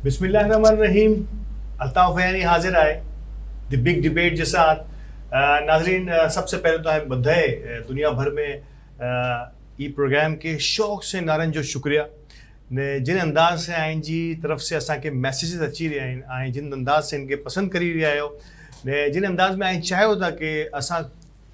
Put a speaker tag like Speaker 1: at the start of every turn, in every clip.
Speaker 1: बिस्मिल्लाहिर्रहमानिर्रहीम। अल्ताफ बयानी हाजिर आए द बिग डिबेट जे साथ। नाजरीन, सबसे पहले तो है बधाई दुनिया भर में ई प्रोग्राम के शौक़ से नारन जो शुक्रिया ने जिन अंदाज से आइन जी तरफ से असांखे मैसेजेस अची रहिया आहिनि ऐं जिन अंदाज से इनके पसंद करी रहिया आहियो ने जिन अंदाज में आइन चाहियो था कि असां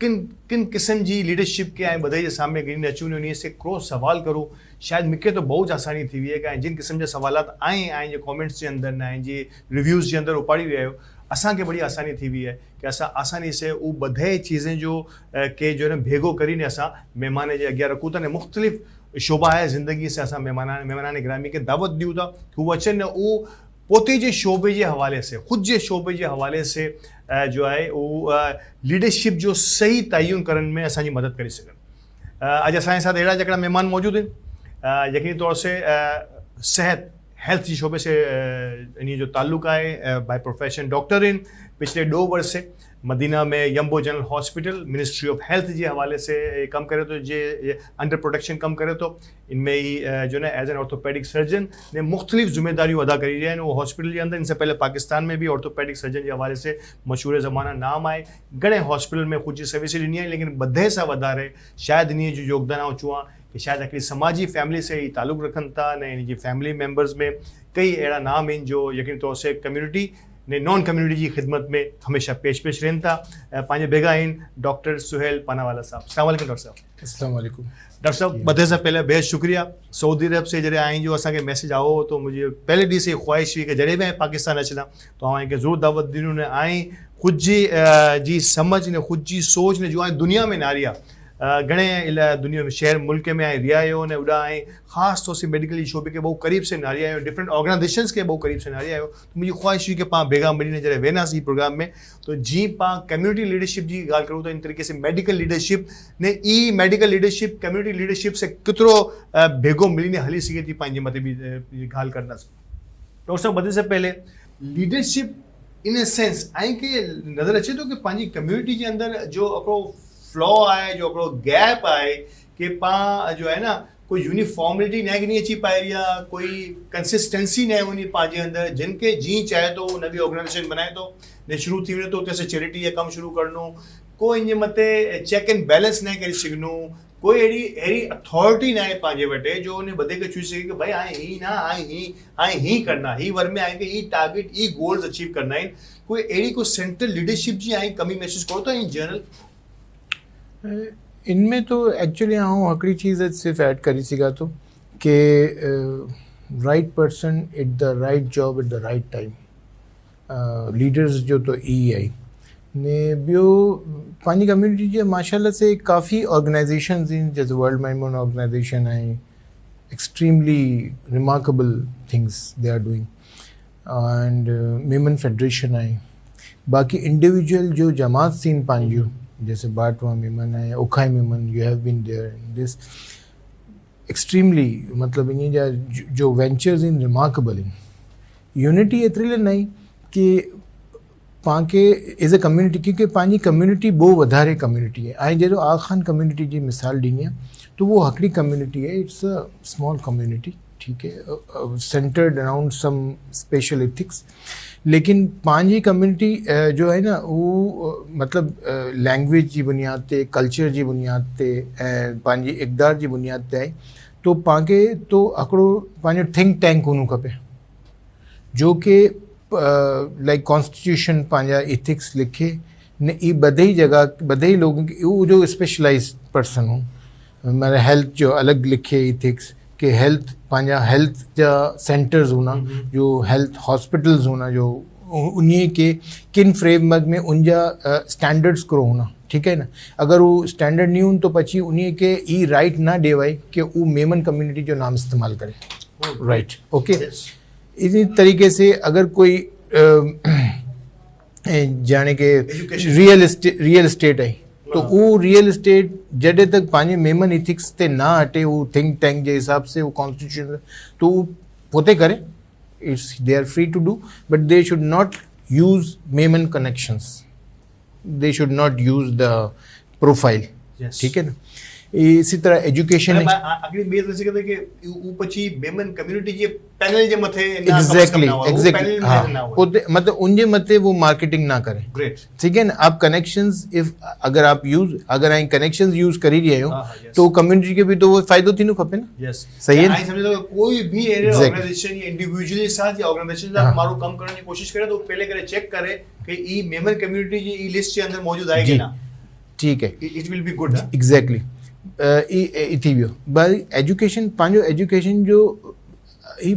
Speaker 1: किन किन किस्म जी लीडरशिप के बधाई के सामने गिनी अचूं उन से क्रॉस सवाल करूँ शायद मूंखे तो बहुत आसानी थी हुई है कि जिन किस्म के सवालात आए जो कमेंट्स के अंदर न जी रिव्यूज़ के अंदर उपाड़ी रहिया आहियो असांखे बड़ी आसानी थी हुई है कि असां आसानी से वो बधे चीज़ें जो के जो है भेगो करीने असां मेहमान के अॻियां रखूं था ने मुख्तलिफ शोबा है ज़िंदगी से असां मेहमान ग्रामी के दावत दूँ था कि वो अचनि वो पोते जे शोबे के हवाले से ख़ुद के शोबे के हवाले से जो है वो लीडरशिप जो सही तयन करण में असांजी मदद कर सघनि। अॼु असांजे साथ अहिड़ा जकड़ा मेहमान मौजूद हैं यकीनी तौर से सेहत हेल्थ जी शोबे से इन जो ताल्लुक़ है। बाय प्रोफेशन डॉक्टर इन पिछले 2 वर्ष से मदीना में Yanbu general hospital ministry of health के हवाले से कम करे तो जे अंडर प्रोटेक्शन कम करे तो इनमें ही जो है एज एन ऑर्थोपेडिक सर्जन ने मुख्तलिफ जिम्मेदारियों अदा करी रहा है वो हॉस्पिटल के अंदर। इनसे पहले पाकिस्तान में भी ऑर्थोपेडिक सर्जन के हवाले से मशहूर ज़माना नाम आए घणे हॉस्पिटल में ख़ुद जी सर्विस ॾिनी आहे लेकिन बधे सां वधारे शायद इन जो योगदान अचूं कि शायद हिकिड़ी समाजी फैमिली से ही ताल्लुक़ रखनि था ने इन जी फैमिली मेम्बर्स में कई अहिड़ा नाम आहिनि जो यकीनी तौर से कम्युनिटी ने नॉन कम्युनिटी की खिदमत में हमेशा पेश रहनि था। पंहिंजे बेगा आहिनि डॉक्टर सुहेल पानावाला साहब। अस्सलाम वालेकुम डॉक्टर साहब।
Speaker 2: अस्सलाम वालेकुम
Speaker 1: डॉक्टर साहब, बधे से पहले बेहद शुक्रिया। सऊदी अरब से जॾहिं आई जो असांखे मैसेज आओ तो मुझे पहले ॾींहं से ख्वाहिश हुई कि जॾहिं भी पाकिस्तान अचना तो आऊं के ज़रूर दावत ॾिनूं ने आई ख़ुद जी समझ ने ख़ुद जी सोच ने जो आई दुनिया में नारिया घणे दुनिया में शहर मुल्क में आए रिया आहियो ने उड़ा आए ख़ास तौर से मेडिकल शोबे के बहुत करीब से नारिया आहियो डिफरेंट ऑर्गेनाइजेशंस के बहुत करीब से नारिया आहियो तो मुझे ख्वाहिश हुई कि पाँ बेगा मिली जैसे वेनास प्रोग्राम में तो जी पाँ कम्युनिटी लीडरशिप की गाल करूँ तो इन तरीके से मेडिकल लीडरशिप ने ई मेडिकल लीडरशिप कम्युनिटी लीडरशिप से कितरो भेगो मिली ने हली सके थी पंहिंजे मथे भी गाल करना। डॉक्टर साहब, बदे से पहले leadership in a sense I के नज़र अचे तो कि पंहिंजी कम्युनिटी के अंदर जो अपनो फ्लॉ आए जो अपनो गैप आए कि पाँ जो है ना कोई यूनिफॉर्मिलिटी न गिनी अची पाए रिया कोई कंसिस्टेंसी न हुई पंहिंजे अंदर जिनके जी चाहे तो नवी ऑर्गेनाइजेशन बनाए तो ने शुरू थी वञे तो उते से चैरिटी या कम शुरू करणो कोई इन मथे चेक एंड बैलेंस न करे सघनो कोई अहिड़ी अथॉरिटी न आहे पंहिंजे वटि जो उन बधे के चूज़ सके कि भाई आए ही ना आए ही करना ही वर में आए कि ई टारगेट ई गोल्स अचीव करना है कोई अहिड़ी कोई सेंट्रल लीडरशिप जी आई कमी महसूस करो तो इन जनरल
Speaker 2: इनमें तो एक्चुअली आऊँ हिकिड़ी चीज़ सिर्फ ऐड करी सघां थो कि right person at the right job at the right time leaders जो तो ई आई ने ॿियो पंहिंजी कम्युनिटी जे माशाल्लाह से काफ़ी ऑर्गेनाइजेशंस आहिनि जैसे वर्ल्ड मैमोन ऑर्गेनाइजेशन आहे extremely remarkable things they are doing and Memon federation आहे बाक़ी इंडिविजुअल जो जमात सीन पंहिंजियूं जैसे बाटवा मेमन है Okhai Memon you have been there in this extremely मतलब इन जा जो ventures in remarkable in unity एतिरी नहीं कि पाण खे एज़ ए कम्युनिटी क्योंकि पंहिंजी कम्युनिटी बहुत वधारे कम्युनिटी है ऐं जहिड़ो आग खान कम्युनिटी जी मिसाल ॾिनी आहे तो वो हिकिड़ी कम्युनिटी है इट्स अ स्मॉल कम्युनिटी ठीक है centred around some special ethics लेकिन पंहिंजी कम्युनिटी जो है ना वो मतलब लैंग्वेज जी बुनियाद ते कल्चर जी बुनियाद ते ऐं पंहिंजी इक़दार जी बुनियाद ते आहे तो पाण खे तो हिकिड़ो पंहिंजो थिंक टैंक हुअणु खपे जो कि लाइक कॉन्स्टिट्यूशन पंहिंजा एथिक्स लिखे ने ई बधई जगह बधई लोगों के वो जो स्पेशलाइज पर्सन हो मतलब हेल्थ जो अलग लिखे एथिक्स कि हेल्थ पंहिंजा हेल्थ जा सेंटर्स होना जो हेल्थ हॉस्पिटल्स होना जो उन्हीं के किन फ्रेमवर्क में उनजा स्टैंडर्ड्स करो होना ठीक है ना अगर वो स्टैंडर्ड नहीं हो तो पची उन्हीं के ई राइट ना देवाए कि वो मेमन कम्युनिटी जो नाम इस्तेमाल करे राइट ओके इसी तरीके से अगर कोई जाने के रियल एस्टेट है तो वो रियल एस्टेट जॾहिं तक पंहिंजे मेमन इथिक्स ते ना हटे वो थिंक टैंक जे हिसाब से वो कॉन्स्टिट्यूशन तो वो पोते करे it's they are free to do but they should not use Memon connections they should not use the profile ठीक है ना इसी तरह एजुकेशन है
Speaker 1: આખરી બે થશે કે ऊ પછી મેમન કમ્યુનિટી જે પેનલ જે મથે
Speaker 2: एग्जैक्टली हाँ पोते मतलब उनजे मथे वो मार्केटिंग ना करे
Speaker 1: ग्रेट
Speaker 2: ठीक है ना आप कनेक्शंस इफ अगर आप अगर आई कनेक्शंस यूज करी रही हो
Speaker 1: yes.
Speaker 2: तो कम्युनिटी के भी तो वो फायदो थी नु खपे ना
Speaker 1: यस
Speaker 2: सही है
Speaker 1: आई समझो कोई भी ऑर्गेनाइजेशन या इंडिविजुअली साथ या ऑर्गेनाइजेशन साथ मारो कम करने की कोशिश करे तो पहले करे चेक करे कि ई मेमन कम्युनिटी जी ई लिस्ट के अंदर मौजूद है कि ना
Speaker 2: ठीक है
Speaker 1: it will be good
Speaker 2: exactly ई थी वियो बाई एजुकेशन पांजो एजुकेशन जो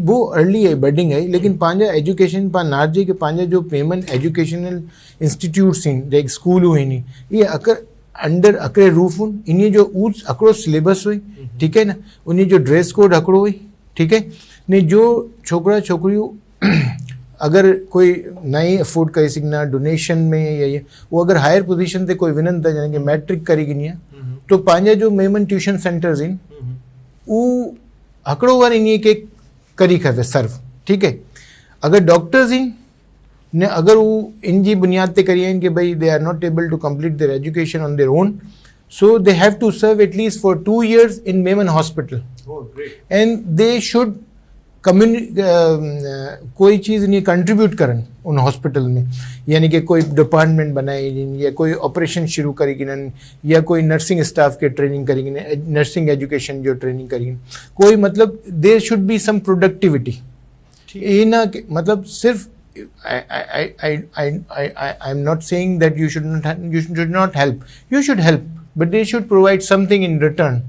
Speaker 2: वो अर्ली है बडिंग है लेकिन पंहिंजा एजुकेशन पा नारजे के पंहिंजा जो पेमेंट एजुकेशनल इंस्टीट्यूट्स आहिनि जेके स्कूलूं आहिनि इहे अकर अंडर अकड़े रूफ इन जो ऊच अकड़ो सिलेबस हुई ठीक है ना उन जो ड्रेस कोड अकड़ो हुई ठीक है ने जो छोकरा छोकरियूं अगर कोई नहीं अफोर्ड करे सघना डोनेशन में या ये वो अगर हायर पोजीशन ते कोई वञनि था यानी कि मैट्रिक करी गिनी तो पंहिंजा जो मेमन ट्यूशन सेंटर्स आहिनि उहो हकड़ो वार इन के करी खपे सर्व ठीक है अगर डॉक्टर्स इन ने अगर वो इन जी बुनियाद ते करी आहिनि कि भाई they are not able to complete their education on their own so they have to serve at least for 2 years in Memon hospital and they should कोई चीज़ इन्हें कंट्रीब्यूट करन उन हॉस्पिटल में यानी कि कोई डिपार्टमेंट बनाए या कोई ऑपरेशन शुरू करेगी या कोई नर्सिंग स्टाफ के ट्रेनिंग करेगी नर्सिंग एजुकेशन जो ट्रेनिंग करेगी कोई मतलब there should be some productivity ये ना मतलब सिर्फ I am not saying that you should not help you should help but they should provide something in return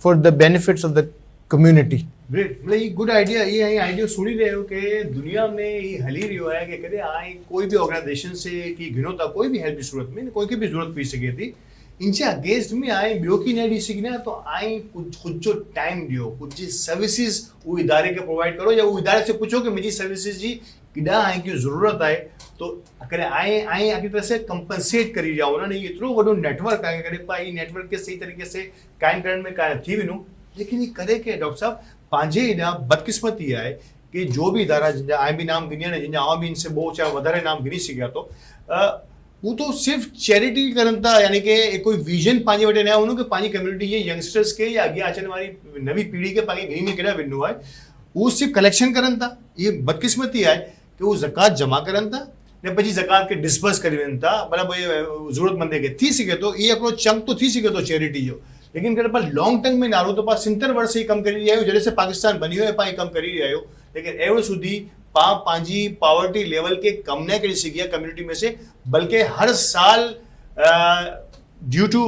Speaker 2: for the benefits of the community
Speaker 1: great मतलब ये good idea ये idea सुनी रहे हो कि दुनिया में ये हली रही है कि कदे आई कोई भी ऑर्गेनाइजेशन से की घिनो था कोई भी हेल्प की जरूरत में कोई की भी जरूरत पी सके थी इनसे अगेंस्ट में आई बियो की नहीं दी सघना तो आई कुछ खुद जो टाइम दियो कुछ जी सर्विसेज वो इदारे के प्रोवाइड करो या वो इदारे से पूछो कि मुझे सर्विसेज जी किडा आई की जरूरत है तो अगर आई आखिर तरह से कंपनसेट करी जाओ ना नहीं इतनो वडो नेटवर्क आहे करे पाई नेटवर्क के सही तरीके से कायम करण में कायम थी विनो लेकिन ये करे के डॉक्टर साहब पांजे इना बदकिस्मती है कि जो भी इदारा जिनजा आई भी नाम गिनिया ने जिनजा आवां भी इनसे बहुत चाहे वधारे नाम गिनी सघिया तो वो तो सिर्फ चैरिटी करन था यानी कि कोई विजन पांजे वटे ना हुनो कि पांजी कम्युनिटी ये यंगस्टर्स के या आगे आचने वाली नवी पीढ़ी के पांजे गिनी में केड़ा विन्नो है वो सिर्फ कलेक्शन करन था ये बदकिस्मती है कि वो ज़कात जमा करन था ने પછી ज़कात के डिस्बर्स करी वन था बराबर जरूरतमंद के थी सके तो ये एकड़ो चंक तो थी सके तो चैरिटी जो लेकिन करे पर लॉन्ग टर्म में नारो तो 70 वर्ष ही कम करी रहा जैसे से पाकिस्तान बनियो है पाई कम करी रहा लेकिन एवं सुधी पांजी पावर्टी लेवल के कम न करी सघिया कम्युनिटी में से बल्कि हर साल ड्यू टू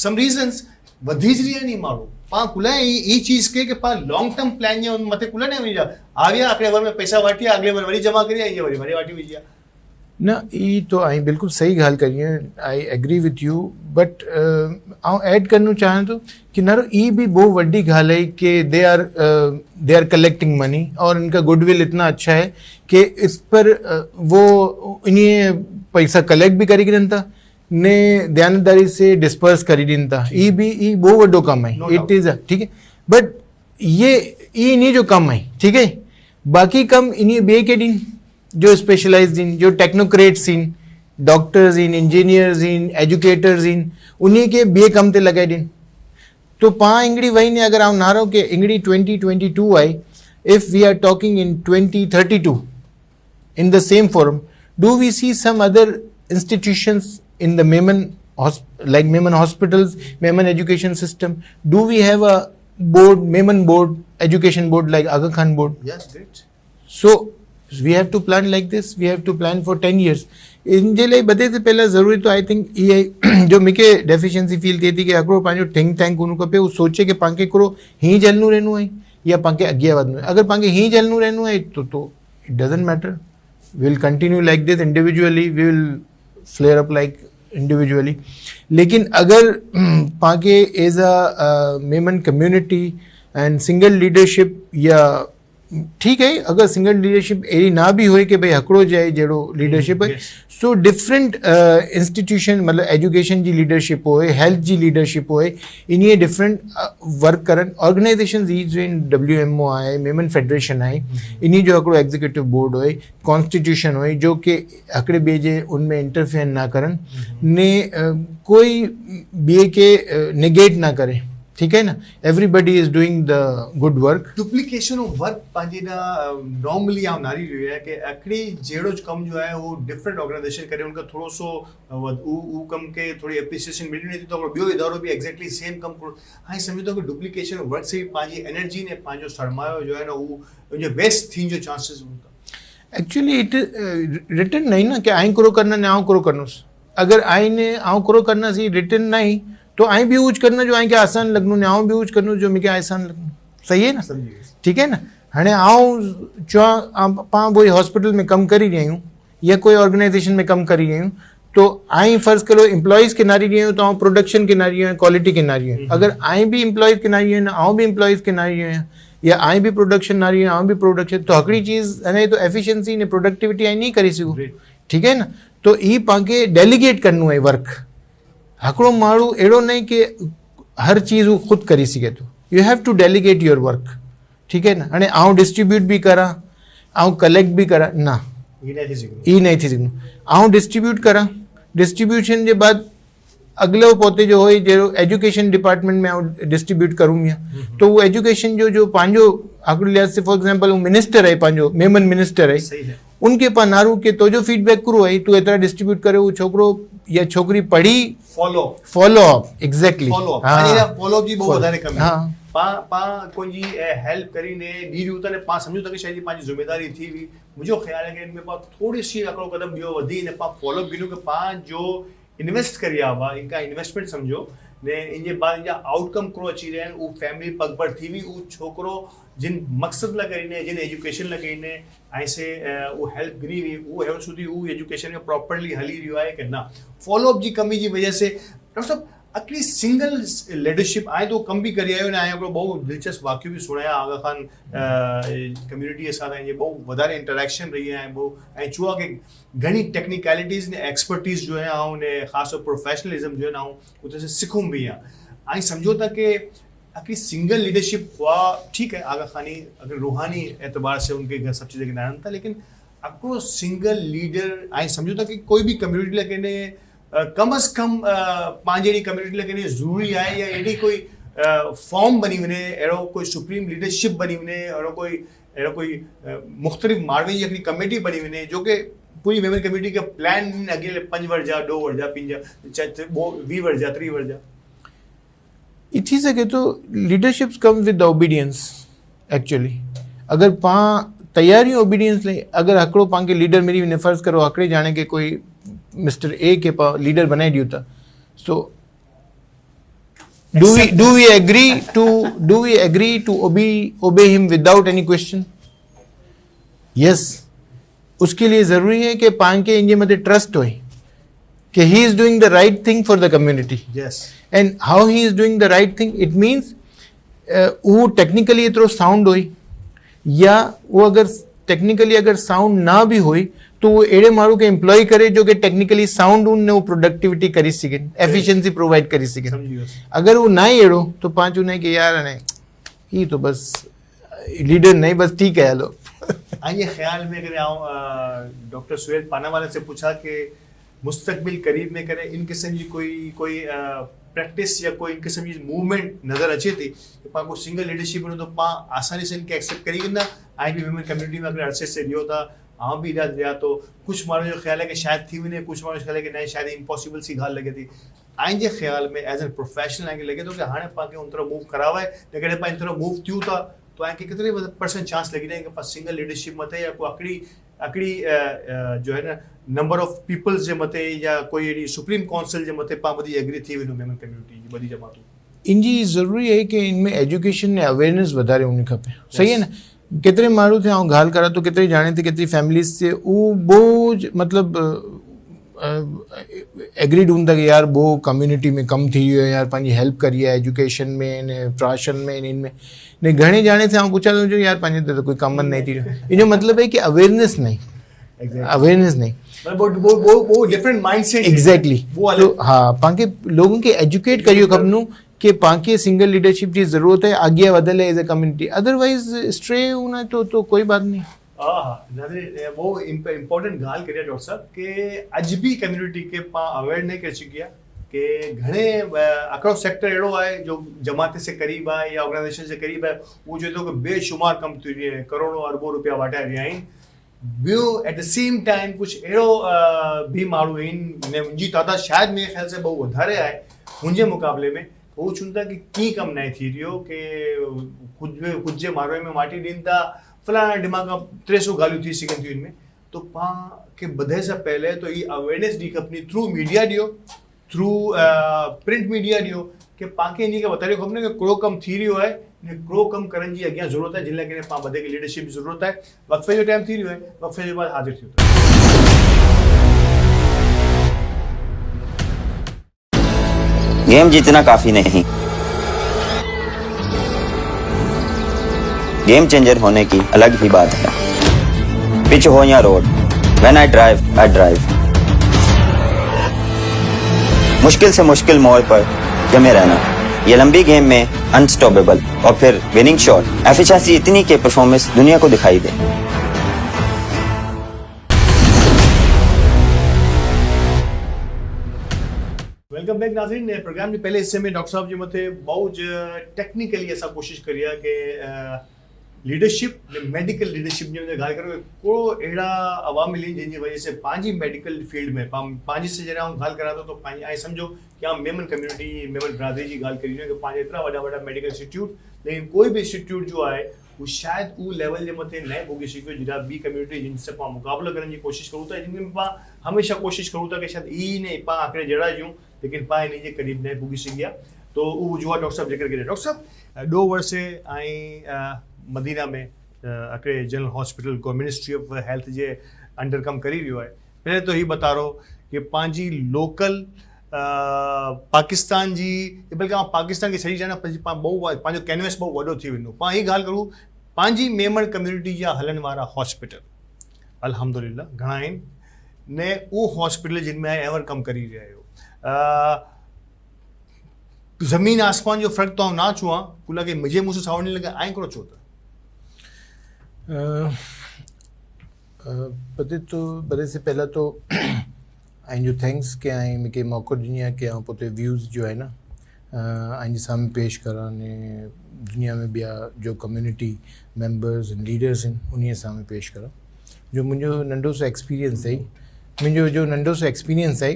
Speaker 1: सम रीजन्स वधी ज रही नहीं मारो पा कुला ये चीज के पा लॉन्ग टर्म प्लान जे मथे कुला ने वही आविया अगले वर में पैसा वाटिया अगले वर वरी जमा करिया ये वरी वाटी विजिया
Speaker 2: न ई तो आई बिल्कुल सही ॻाल्हि करी है I agree with you but आउं ऐड करणु चाहियां थो कि नारो ई भी बहुत वड्डी ॻाल्हि है कि दे आर कलेक्टिंग मनी और इनका गुडविल इतना अच्छा है कि इस पर वो इन्हें पैसा कलेक्ट भी करी ॾियनि था ने ध्यानदारी से डिस्पर्स करी ॾियनि था ई बहुत वड्डो कम है इट इज़ ठीक है बट ये इन्हीं जो कम है ठीक है बाकी कम इन्हीं ॿिए के ॾिन जो स्पेशलाइज्ड इन जो टेक्नोक्रेट्स इन डॉक्टर्स इन इंजीनियर्स इन एजुकेटर्स इन उन्हीं के ॿिए कम ते लॻाए ॾिन तो पा इंगड़ी वही ने अगर आउं नारो के इंगड़ी 2022 I if we are talking in 2032 in the same forum do we see some other institutions in the Memon like Memon hospitals Memon education system do we have a board Memon board education board like Aga Khan board
Speaker 1: yes great
Speaker 2: so we have to plan like this we have to plan for 10 years इन जे लाइ बधे से पहला ज़रूरी तो I think ये जो मूंखे deficiency feel थिए थी कि हिकिड़ो पंहिंजो थिंक टैंक हुअणु खपे उहो सोचे कि पाण खे हिकिड़ो हीअं झलणो रहणो आहे या पाण खे अॻियां वधणो आहे अगरि पाण खे हीअं झलणो रहणो आहे तो it doesn't matter we will continue like this individually we will flare up like individually लेकिन अगर पाण खे as a Memon community and single leadership या ठीक है अगर सिंगल लीडरशिप अहिड़ी ना भी हुए कि भाई हिकिड़ो जाए जहिड़ो लीडरशिप है सो डिफरेंट इंस्टीट्यूशन मतलब एजुकेशन जी लीडरशिप होए हेल्थ जी लीडरशिप होए इन्हीअ डिफरेंट वर्क करनि ऑर्गेनाइजेशन जी जो WMO आहे मेमन फेडरेशन आहे इन्हीं जो हिकिड़ो एग्जीक्यूटिव बोर्ड होए कॉन्स्टिट्यूशन होए जो कि हिकिड़े ॿिए जे उनमें इंटरफेयर ना करनि ने कोई ॿिए के नेगेट ना करे ठीक है ना, everybody is doing the good work.
Speaker 1: Duplication of work पंहिंजी ना नॉर्मली आउं नारी रही है कि हिकिड़ी जहिड़ो कम जो है वो डिफरेंट ऑर्गेनाइजेशन करे उनका थोड़ो सो उ कम के थोड़ी एप्रिसिएशन मिली नहीं थी तो ॿियो इदारो भी एग्जैक्टली सेम कम करो. हाणे सम्झो कि डुप्लीकेशन ऑफ वर्क से पंहिंजी एनर्जी ने पंहिंजो सरमायो जो है ना उहो वेस्ट थीन जो चांसेस हूंदा.
Speaker 2: एक्चुअली इट रिटर्न नहीं ना कि आई करो करना ने आउं करो करनोसि. अगर आई ने आउं करो करना सी रिटर्न नहीं तो आई भी यूज करना जो आई के आसान लगनो ने आउं भी यूज करनो जो मूंखे आसान लगनो. सही है ना, ठीक है ना. हाणे आउं चवां पाण वही हॉस्पिटल में कमु करी रहिया आहियूं या कोई ऑर्गेनाइजेशन में कमु करी रहिया आहियूं तो आई फ़र्ज़ करो एम्प्लॉइज़ के नारी रही आहियूं तो आउं प्रोडक्शन के नारी आहियां, क्वालिटी के नारी आहियां. अगर आई भी एम्प्लॉइज़ के नारी आहियां आउं भी एम्प्लॉइज़ के नारी आहियां या आई भी प्रोडक्शन नारी आहियां आउं भी प्रोडक्शन तो हिकिड़ी चीज़ अने तो एफिशिएंसी ने प्रोडक्टिविटी आई नहीं करी सघूं. ठीक है ना. तो ई पाण डेलीगेट करनो है वर्क. हिकिड़ो माण्हू अहिड़ो नहीं कि हर चीज़ वो ख़ुदि करी सघे थो. You have to delegate your work. ठीक है ना. हाणे आउं डिस्ट्रीब्यूट भी करां आउं कलेक्ट भी करां ना ई नहीं थी सघंदो. आउं डिस्ट्रीब्यूट करां डिस्ट्रीब्यूशन जे बाद अगलो पोते जो हुई जो एजुकेशन डिपार्टमेंट में आउं डिस्ट्रीब्यूट करूं या तो वो एजुकेशन जो पंहिंजो हिकिड़ो लिहाज़ से फॉर एग्जाम्पल वो मिनिस्टर आहे पंहिंजो मेमन मिनिस्टर आहे उनके पास नारू के तो जो फीडबैक करो है तू एतरा डिस्ट्रीब्यूट करे वो छोकरो या छोकरी पढ़ी फॉलो अप एग्जैक्टली
Speaker 1: फॉलो जी बहुत વધારે કમી પા કોઈ હેલ્પ કરીને દીધું તને પા સમજો તો કે શાયદ પાંચ जिम्मेदारी थी भी मुझे ख्याल है कि इनमें पा थोड़ी सी अकड़ो कदम बियो वधी ने पा फॉलो अप बिनो के पा जो इन्वेस्ट करिया हुआ इनका इन्वेस्टमेंट समझो ने इनजे बाद इनजा आउटकम करो अची रहे वो फैमिली पगभर थी भी वो छोकरो जिन मकसद ला करीने जिन एजुकेशन ला करीने ऐसे वो हेल्प गिनी हुई वो है सुधी वो एजुकेशन में प्रॉपर्ली हली रही है कि ना फॉलो अप जी कमी जी वजह से डॉक्टर साहब अकड़ी सिंगल लीडरशिप आए तो कम भी करी आयो ने आयो बहुत दिलचस्प वाक्य भी सुनाया आगा खान कम्युनिटी के साथ ये बहुत वधारे इंटरेक्शन रही है बहुत ऐं चुआ के घणी टेक्निकलिटीज़ ने एक्सपर्टीज़ जो है आऊं ने ख़ास तौर प्रोफेशनलिज्म जो है ना आऊं उते से सिखूं भी है आई समझो था कि अकड़ी सिंगल लीडरशिप हुआ ठीक है आगा खानी अगर रूहानी एतबार से उनके सब चीज़ें गिनान था लेकिन अको सिंगल लीडर आई समझो था कि कोई भी कम्युनिटी लगे ने कम अज कम पंहिंजी कम्युनिटी लगे ज़रूरी है या एडी कोई फॉर्म बनी वने अहिड़ो कोई सुप्रीम लीडरशिप बनी वने अहिड़ो कोई मुख़्तलिफ़ माण्हुनि जी हिकिड़ी कमेटी बनी वने जो कि पूरी वेमन कम्युनिटी का प्लान अॻिले 5 वर्ष जा 2 वर्ष जा 5 जा 20 वर्ष जा 30 वर्ष जा
Speaker 2: ये थी सके तो leadership come with obedience. Actually अगर पाण तैयारी ओबीडियंस ले अगर हिकिड़ो पाण खे लीडर मिली वञे फ़र्ज़ु करो हिकिड़े ॼाणे के कोई मिस्टर ए के पा लीडर बनाए दियो था सो do we agree to obey him without any question? Yes. उसके लिए ज़रूरी है कि पाण के इनजे मथे ट्रस्ट होए कि he is doing the right thing for the community.
Speaker 1: Yes.
Speaker 2: And how he is doing the right thing it means वो टेक्निकली एतिरो साउंड होई या वो अगर टेक्निकली अगर साउंड ना भी होई तो वो अहिड़े माण्हू खे एम्प्लॉय करे जो कि टेक्निकली साउंड उन वो प्रोडक्टिविटी करी सघनि एफिशिएंसी प्रोवाइड करी सघनि. अगर वो ना ही अहिड़ो तो पाण चवंदा आहियूं कि यार हाणे ही तो बस लीडर नहीं बस ठीक है हलो.
Speaker 1: ये ख्याल में करे आऊं डॉक्टर सुहेल पानावाला से पूछा कि मुस्तकबिल करीब में करे इन किस्म की कोई प्रैक्टिस या कोई इन किस्म की मूवमेंट नज़र अचे थी कि पाण को सिंगल लीडरशिप में तो पाण आसानी से इनके एक्सेप्ट करी वेंदा आई भी वुमेन कम्युनिटी में अगर अरसे से लियो था आउं भी इराद रहा तो कुछ माण्हू जो ख्याल है कि शायद थी वञे कुछ माण्हू ख्याल है कि नहीं शायद इम्पॉसिबल सी ॻाल्हि लॻे थी. आई जे ख़्याल में एज एन प्रोफेशनल आगे लगे तो कि हाणे पाण खे उन तरह मूव करावा है लेकिन पाण इन तरह मूव थियूं था तो आके कितने % चांस लगी रहे कि पाण सिंगल लीडरशिप मथे या कोई अकड़ी जो है ना नंबर ऑफ पीपल्स जे मथे या कोई अहिड़ी सुप्रीम काउंसिल जे मथे पाण बधी एग्री थी वेंदो मेमन कम्युनिटी जी बधी जमातूं.
Speaker 2: इनजी ज़रूरी है कि इनमें एजुकेशन ने अवेयरनेस वधारे हुअणी खपे. सही है ना. केतिरे माण्हू थे आउं ॻाल्हि करा तो केतिरे ॼाणे ते केतिरी फैमिलीज़ से उहो बोझ मतिलबु एग्रीड हूंदा कि यार वो कम्युनिटी में कम थी वियो है यार पंहिंजी हेल्प करी है एजुकेशन में ने प्राशन में इनमें ने घणे ॼाणे से आउं पुछा थो जो यार पंहिंजे ते कोई कम नहीं थी रहियो. इनजो मतिलबु है कि अवेयरनेस नहीं अवेयरनेस नहीं
Speaker 1: वो डिफरेंट माइंडसेट
Speaker 2: एग्जैक्टली तो हाँ पाण खे लोगों खे एजुकेट करियो खपनो कि पाण खे सिंगल लीडरशिप की ज़रूरत है आगे वधल है as a community otherwise stray होना तो कोई बात नहीं.
Speaker 1: वो इम्पोर्टेंट ॻाल्हि करिया डॉक्टर साहब कि अज भी कम्युनिटी के पाण अवेयर नहीं कर सघिया कि घणे हिकिड़ो सेक्टर अहिड़ो आहे जो जमात से क़रीब आहे या ऑर्गेनाइजेशन से क़रीब आहे, उहो चए थो कि बेशुमार कम थी रहिया आहिनि, करोड़ों अरबों रुपया वाटिया विया आहिनि। ॿियो एट द सेम टाइम कुझु अहिड़ो भी माण्हू आहिनि, मुंहिंजी तादाद शायदि मुंहिंजे ख़्याल से बहु वधारे आहे मुंहिंजे मुक़ाबले में, उहो चवनि था कि कीअं कमु न थी रहियो, कि कुझु जे मारो में माटी ॾियनि था, फलाणा दिमाग़ 300 ॻाल्हियूं थी सघनि थियूं इनमें। तो पाण खे ॿधे सां पहले तो ये अवेयरनेस ॾी खपनी थ्रू मीडिया ॾियो, थ्रू प्रिंट मीडिया ॾियो, कि पाण खे इन खे ॿुधाइणो खपे कि हिकिड़ो कमु थी रहियो आहे, हिकिड़ो कमु करण जी अॻियां ज़रूरत आहे, जिन लाइ करे पाण ॿधे खे लीडरशिप जी ज़रूरत आहे। वक़्फ़े जो टाइम थी रहियो आहे, वक़्फ़े जे बाद हाज़िर थियो था।
Speaker 3: गेम जीतना काफी नहीं, गेम चेंजर होने की अलग ही बात है। पिच हो या रोड, व्हेन आई ड्राइव। मुश्किल से मुश्किल मोड़ पर जमे रहना, ये लंबी गेम में अनस्टॉपेबल, और फिर विनिंग शॉट, एफिशिएंसी इतनी के परफॉर्मेंस दुनिया को दिखाई दे।
Speaker 1: वेलकम बैक नाज़रीन। प्रोग्राम के पहले हिस्से में डॉक्टर साहब जी मथे बहुत टेक्निकली असां कोशिश करी आहे कि लीडरशिप, मेडिकल लीडरशिप जी ॻाल्हि करो, को अहिड़ा अवामिल आहिनि जिनजी वजह से पंहिंजी मेडिकल फील्ड में पंहिंजी से जॾहिं आउं ॻाल्हि करां थो, तो पंहिंजी ऐं सम्झो कि आउं मेमन कम्युनिटी, मेमन बिरादरी जी ॻाल्हि करी रहियो, कि पंहिंजा एतिरा वॾा वॾा मेडिकल इंस्टीट्यूट, लेकिन कोई बि इंस्टीट्यूट जो आहे वो शायदि उहो लेवल जे मथे न पुॼी सघियो जहिड़ा ॿी कम्युनिटी जिनसे पाण मुक़ाबिलो करण जी कोशिश करूं था, जिनमें पाण हमेशा कोशिश करूं था कि शायदि ई न पाण आखिर जहिड़ा जूं, लेकिन पाण इन जे क़रीब न पुॼी सघिया। तो उहो जो आहे डॉक्टर साहब ज़िक्र करे। डॉक्टर साहब 2 वर्ष ऐं मदीना में हिकिड़े जनरल हॉस्पिटल को ministry of health J under कमु करी रहियो आहे। पहले तो ही बतारो कि पंहिंजी लोकल पाकिस्तान जी, बल्कि पाकिस्तान खे छॾी ॼाणा पंहिंजो कैनवस बहु वॾो थी वेंदो। पाण ही ॻाल्हि करूं पंहिंजी मेमन कम्युनिटी जा हलण वारा हॉस्पिटल अल्हम्दुलिल्लाह घणा आहिनि ने, उहो हॉस्पिटल जिन में एवर कमु करी रहिया आहियो। ज़मीन आसमान जो फ़र्क़ु तो ना चुआ कुला के मुझे मुझसे सावणी लगे आए करो चो था
Speaker 2: बदे से पहला तो आई जो थैंक्स के आई मूंखे मौक़ो ॾिनी आहे कि पोइ व्यूज़ जो आहे न आई साम्हूं पेश करा ने दुनिया में ॿिया जो कम्युनिटी मेंबर्स एंड लीडर्स आहिनि उन साम्हूं पेश करा। जो मुंहिंजो नंढो सो एक्सपीरियंस आहे,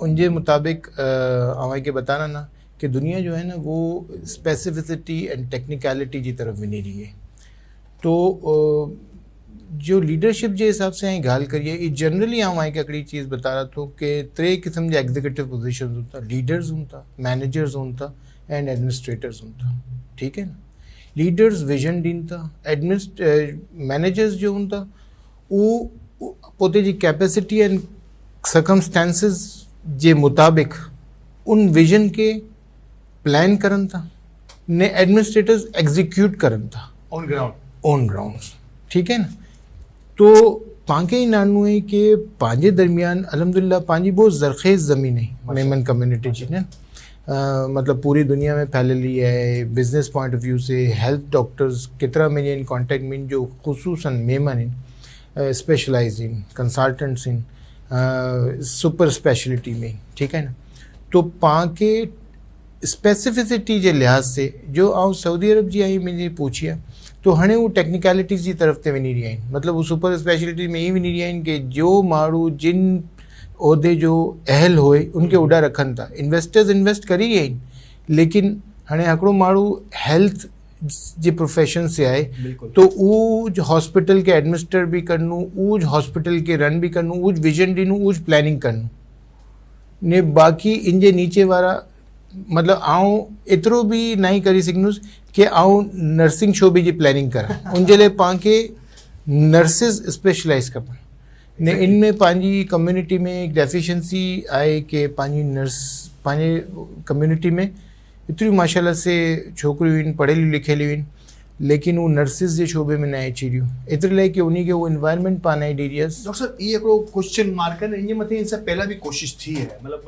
Speaker 2: उनके मुताबिक आवाज़ बताना ना कि दुनिया जो है ना वो स्पेसिफिसिटी एंड टेक्निकलिटी की तरफ वञी रही है। तो जो लीडरशिप के हिसाब से आई ॻाल्हि करिए, ये जनरली आवाज़ हिकिड़ी चीज़ बता रहा तो कि 3 क़िस्म के एग्जीक्यूटिव पोजीशन होता, लीडर्स होता, मैनेजर्स होता एंड एडमिनिस्ट्रेटर्स होता, ठीक है ना। लीडर्स विजन ॾींदा था, मैनेजर्स जो होता वो पोते जी कैपेसिटी एंड सर्कमस्टेंसेस जे मुताबिक उन विजन के प्लान करन था ने एडमिनिस्ट्रेटर्स एग्जीक्यूट करन था
Speaker 1: ऑन
Speaker 2: ग्राउंड्स, ठीक है ना। तो पाके ही नानू है कि पांजे दरमियान अल्हम्दुलिल्लाह पांजी बहुत ज़रखेज़ ज़मीन है मेमन कम्युनिटी जी ने, मतलब पूरी दुनिया में फैलली है। बिजनेस पॉइंट ऑफ व्यू से हेल्थ डॉक्टर्स कितना मेरे इन कॉन्टेक्ट में जो खुसूसन मेमन इन स्पेशलाइज इन कंसल्टेंट्स इन सुपर स्पेशलिटी में, ठीक है ना। तो पाके स्पेसिफिसिटी के लिहाज से जो आउं सऊदी अरब जी आई मुझे पूछी है तो हाँ वो टेक्निकलिटीज़ की तरफ ते वञी रहिया आहिनि, मतलब वो सुपर स्पेशलिटी में ही वञी रहिया आहिनि कि जो माण्हू जिन उहदे जो अहल होए उनके उड़ा रखन था। इन्वेस्टर्स इन्वेस्ट करी रहिया आहिनि, लेकिन हाँ हिकिड़ो माण्हू हेल्थ जे प्रोफेशन से आए तो उज हॉस्पिटल के एडमिनिस्टर भी करनू, उज हॉस्पिटल के रन भी करनू, उज विजन ॾिनू, उज प्लानिंग करनू ने बाकी इन जे नीचे वारा, मतलब आऊं एतिरो भी नहीं करी सघंदुसि कि आऊं नर्सिंग शो भी जी प्लानिंग करा। उनजे लिए पाके नर्सिस स्पेशलाइज खपनि ने इनमें पंहिंजी कम्युनिटी में एक डेफिशिएंसी आहे कि पंहिंजी नर्स पंहिंजे कम्युनिटी में एतिरियूं माशाल्लाह से छोकिरियूं आहिनि पढ़ियलूं लिखियलूं आहिनि, लेकिन वो नर्सिस जे शोबे में न अची रहियूं, एतिरे लाइ कि उन खे वो इन्वायरमेंट पाण ॾेई रही आहे।
Speaker 1: डॉक्टर साहब ये हिकिड़ो क्वेश्चन मार्क है, इन मथे इनसे पहला भी कोशिश थी है, मतलब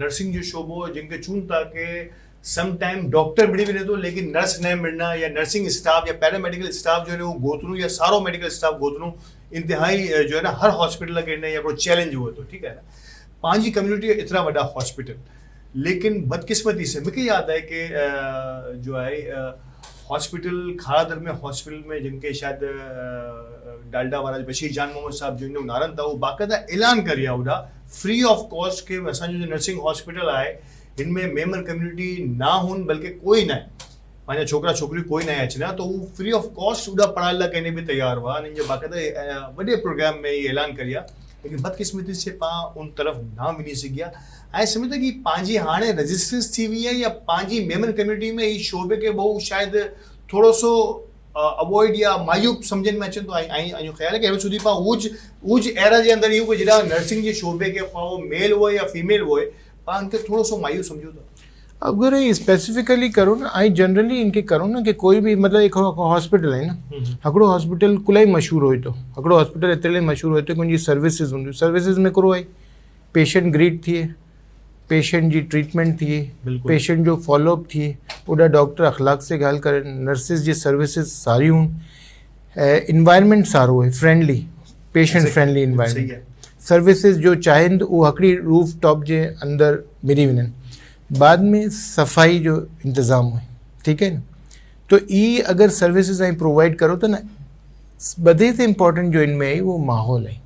Speaker 1: नर्सिंग जो शोबो जिनके चून था कि सम टाइम डॉक्टर मिली वञे थो लेकिन नर्स न मिलना, या नर्सिंग स्टाफ या पैरामेडिकल स्टाफ जो है वो गोतरू या सारो मेडिकल स्टाफ गोतरू इंतहाई जो है ना हर हॉस्पिटल के हिकिड़ो चैलेंज हुए तो, ठीक है ना। पंहिंजी कम्युनिटी एतिरा वॾा हॉस्पिटल लेकिन बदकिस्मती से मूंखे यादि आहे कि जो आहे हॉस्पिटल खारादर में हॉस्पिटल में जिनके शायदि डालडा वारा बशीर जान मोहम्मद साहब जो नारन था वो बाक़ायदा ऐलान करी आहे होॾा फ्री ऑफ कॉस्ट के असांजो जो नर्सिंग हॉस्पिटल आहे इनमें मेमन कम्युनिटी ना हुन बल्कि कोई ना पंहिंजा छोकिरा छोकिरियूं कोई न अचनि हा, तो हू फ्री ऑफ कॉस्ट होॾा पढ़ाइण लाइ कंहिं बि तयारु हुआ हिननि जो बाक़ायदा वॾे प्रोग्राम में ये ऐलान करी आहे लेकिन बदकिस्मती से पाण उन तरफ़ ना वञी सघिया ऐं सम्झो कि पंहिंजी हाणे रजिस्टर्स थी वई आहे या पंहिंजी मेमन कम्युनिटी में ई शोबे खे बहु शायदि थोरो सो अवॉइड या मायूब सम्झनि में अचे थो ऐं ख़्याल आहे कि सुधी पाण उज एरा जे अंदरि इहो जहिड़ा नर्सिंग जे शोबे खे पाओ मेल हुए या फीमेल हुए पाण खे थोरो सो मायूब सम्झो था।
Speaker 2: अगर ये स्पेसिफिकली करो ना आई जनरली इनके करो ना कि कोई भी मतलब एक हॉस्पिटल है ना हिकिड़ो हॉस्पिटल कुलाई मशहूर होए तो हिकिड़ो हॉस्पिटल एतिरे मशहूर होए तो उनजी सर्विसिस हूंदियूं सर्विसिस में करो आई पेशेंट ग्रीट थिए पेशेंट जी ट्रीटमेंट थिए पेशेंट जो फॉलोअप थिए ओॾा डॉक्टर अख़लाक से ॻाल्हि करनि नर्सिस जी सर्विसिस सारियूं इन्वायरमेंट सारो है friendly patient friendly environment services जो चाहिनि उहो हिकिड़ी रूफ टॉप जे अंदरि मिली वञनि बाद में सफाई जो इंतज़ाम हुए ठीक है ना तो ये अगर सर्विसेज आई प्रोवाइड करो तो ना बधे से इम्पोर्टेंट जो इनमें है वो माहौल है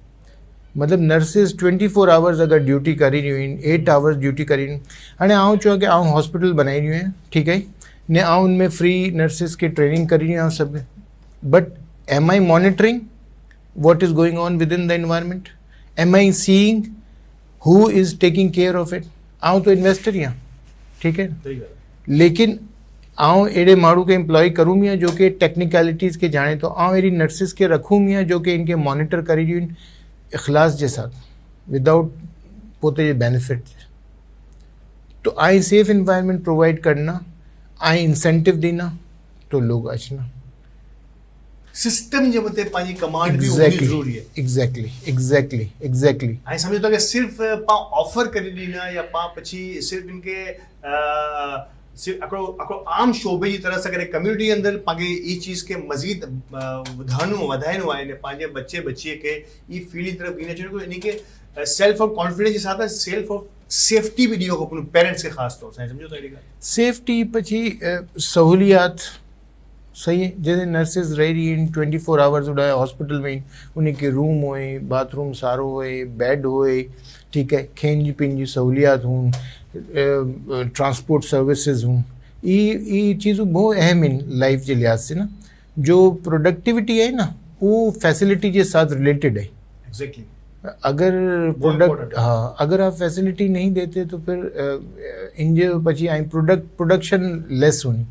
Speaker 2: मतलब नर्सिस 24 आवर्स अगर ड्यूटी करी रही हुई 8 आवर्स ड्यूटी करी रही हाँ आऊँ चो कि आऊँ हॉस्पिटल बनाई रही है ठीक है ने आऊँ उनमें फ्री नर्सिस की ट्रेनिंग करी रही हूँ सब but am I monitoring what is going on within the environment am I seeing who is taking care of it आऊँ तो इन्वेस्टर ही हाँ ठीक है लेकिन आऊँ अड़े माण्हू के एम्प्लॉय करूँ मियाँ जो कि टेक्निकलिटीज़ के जाने तो आऊँ अड़ी नर्सिस के रखूँ मियाँ जो कि इनके मॉनिटर करी रही इखलास के साथ विदाउट पोते बेनिफिट तो आई सेफ इन्वायरमेंट प्रोवाइड करना आई इंसेंटिव देना तो लोग अचना
Speaker 1: सिस्टम जे मथे पंहिंजी कमांड भी होनी ज़रूरी है
Speaker 2: एग्जैक्टली
Speaker 1: ऐं सम्झो था कि सिर्फ़ पाण ऑफर करे ॾींदा या पाण पछी सिर्फ़ इनके सिर्फ़ हिकिड़ो आम शोबे जी तरह सां करे कम्युनिटी अंदरि पंहिंजे ई चीज़ के मज़ीद वधाइणो आहे पंहिंजे बच्चे बच्चीअ खे ई फील्ड जी तरफ़ ईंदे अचणो इनखे सेल्फ ऑफ कॉन्फिडेंस जे साथ सेल्फ ऑफ सेफ्टी भी ॾियो खपनि पेरेंट्स खे ख़ासि तौर सां सम्झो था अहिड़ी ॻाल्हि
Speaker 2: सेफ्टी पछी सहूलियात सही है जैसे नर्सिस रही रही इन 24 आवर्स उड़ा हॉस्पिटल में उनके रूम होए बाथरूम सारो होए बेड होए ठीक है खेन पीन जी सहूलियात हूँ ट्रांसपोर्ट सर्विसेज हूँ ये चीज़ों बहुत अहम इन लाइफ के लिहाज से ना जो प्रोडक्टिविटी है ना वो फैसिलिटी के साथ रिलेटेड है
Speaker 1: एग्जैक्टली
Speaker 2: अगर प्रोडक्ट हाँ अगर आप फैसिलिटी नहीं देते तो फिर इन जो पची आई प्रोडक्शन लेस होनी